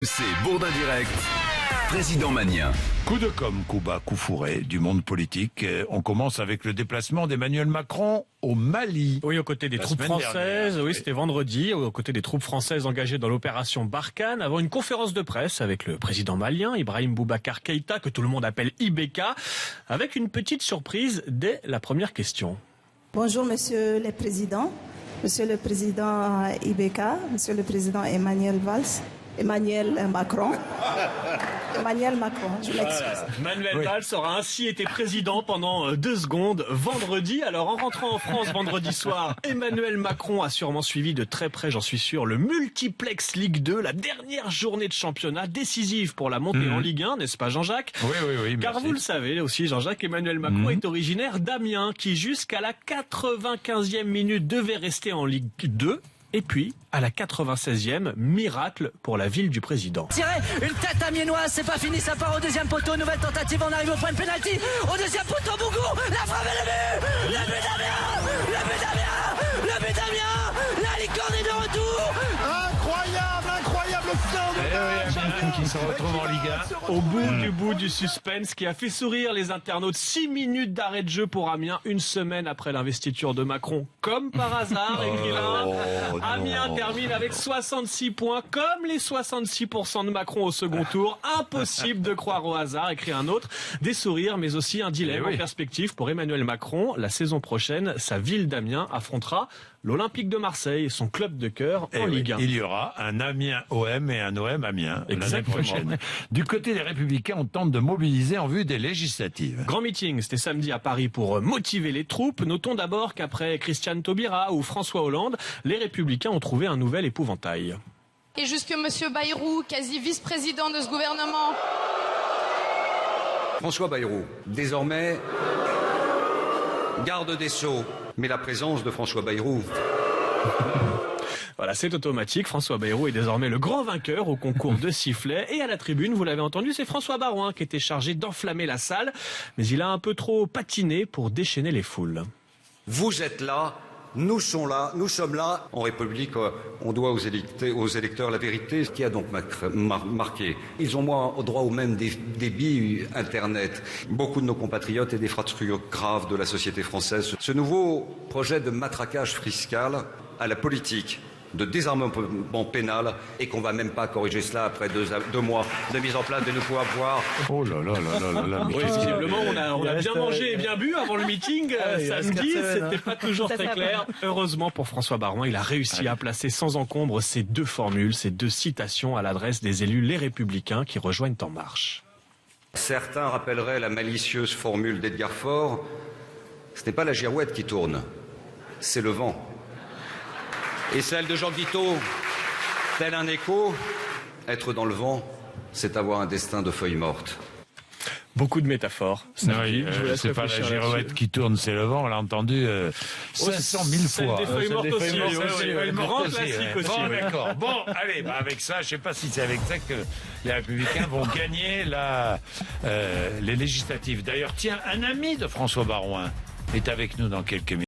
C'est Bourdin Direct, Président Magnien. Coup de com', coup bas, coup fourré du monde politique. On commence avec le déplacement d'Emmanuel Macron au Mali. Oui, aux côtés des troupes françaises. Oui, c'était vendredi, aux côtés des troupes françaises engagées dans l'opération Barkhane, avant une conférence de presse avec le président malien, Ibrahim Boubacar Keïta, que tout le monde appelle IBK, avec une petite surprise dès la première question. Bonjour, monsieur le président IBK, monsieur le président Emmanuel Macron, je m'excuse. Manuel Valls aura ainsi été président pendant 2 secondes vendredi. Alors en rentrant en France vendredi soir, Emmanuel Macron a sûrement suivi de très près, j'en suis sûr, le multiplex Ligue 2, la dernière journée de championnat décisive pour la montée en Ligue 1, n'est-ce pas Jean-Jacques? Oui. Car merci. vous le savez aussi, Jean-Jacques, Emmanuel Macron est originaire d'Amiens, qui jusqu'à la 95e minute devait rester en Ligue 2. Et puis, à la 96e, miracle pour la ville du président. Tiré, une tête amiénoise, c'est pas fini, ça part au deuxième poteau, nouvelle tentative, on arrive au point de pénalty, au deuxième poteau, Bougou, la frappe et le but d'Amiens, le but d'Amiens, la licorne est de retour. Incroyable fin de match. Amiens qui se retrouve en Ligue 1. Au bout du suspense qui a fait sourire les internautes. 6 minutes d'arrêt de jeu pour Amiens, une semaine après l'investiture de Macron. Comme par hasard, écrit l'un. Amiens termine avec 66 points, comme les 66% de Macron au second tour. Impossible de croire au hasard, écrit un autre. Des sourires, mais aussi un dilemme en perspective pour Emmanuel Macron. La saison prochaine, sa ville d'Amiens affrontera l'Olympique de Marseille, son club de cœur en Ligue 1. Il y aura un Amiens OM et un OM Amiens l'année prochaine. Du côté des Républicains, on tente de mobiliser en vue des législatives. Grand meeting, c'était samedi à Paris pour motiver les troupes. Notons d'abord qu'après Christiane Taubira ou François Hollande, les Républicains ont trouvé un nouvel épouvantail. Et jusque monsieur Bayrou, quasi vice-président de ce gouvernement. François Bayrou, désormais garde des Sceaux, mais la présence de François Bayrou... Voilà, c'est automatique. François Bayrou est désormais le grand vainqueur au concours de sifflets. Et à la tribune, vous l'avez entendu, c'est François Baroin qui était chargé d'enflammer la salle. Mais il a un peu trop patiné pour déchaîner les foules. Vous êtes là, nous sommes là. En République, on doit aux électeurs la vérité. Ce qui a donc marqué. Ils ont droit au même débit Internet. Beaucoup de nos compatriotes et des fractures graves de la société française. Ce nouveau projet de matraquage fiscal à la politique de désarmement pénal, et qu'on va même pas corriger cela après 2 mois de mise en place de nos pouvoirs voir. Oh là. Oui, visiblement, on a bien mangé et bien bu avant le meeting samedi. C'était pas toujours très clair. Heureusement pour François Baroin, il a réussi à placer sans encombre ces 2 formules, ces 2 citations à l'adresse des élus Les Républicains qui rejoignent En Marche. Certains rappelleraient la malicieuse formule d'Edgar Faure. Ce n'est pas la girouette qui tourne, c'est le vent. Et celle de Jean Guiteau, tel un écho, être dans le vent, c'est avoir un destin de feuilles mortes. Beaucoup de métaphores. C'est pas la girouette qui tourne, c'est le vent. On l'a entendu 500 000 fois. Des feuilles mortes aussi. Grand classique aussi. Bon, d'accord. Bon, allez, avec ça, je sais pas si c'est avec ça que les Républicains vont gagner les législatives. D'ailleurs, tiens, un ami de François Baroin est avec nous dans quelques minutes.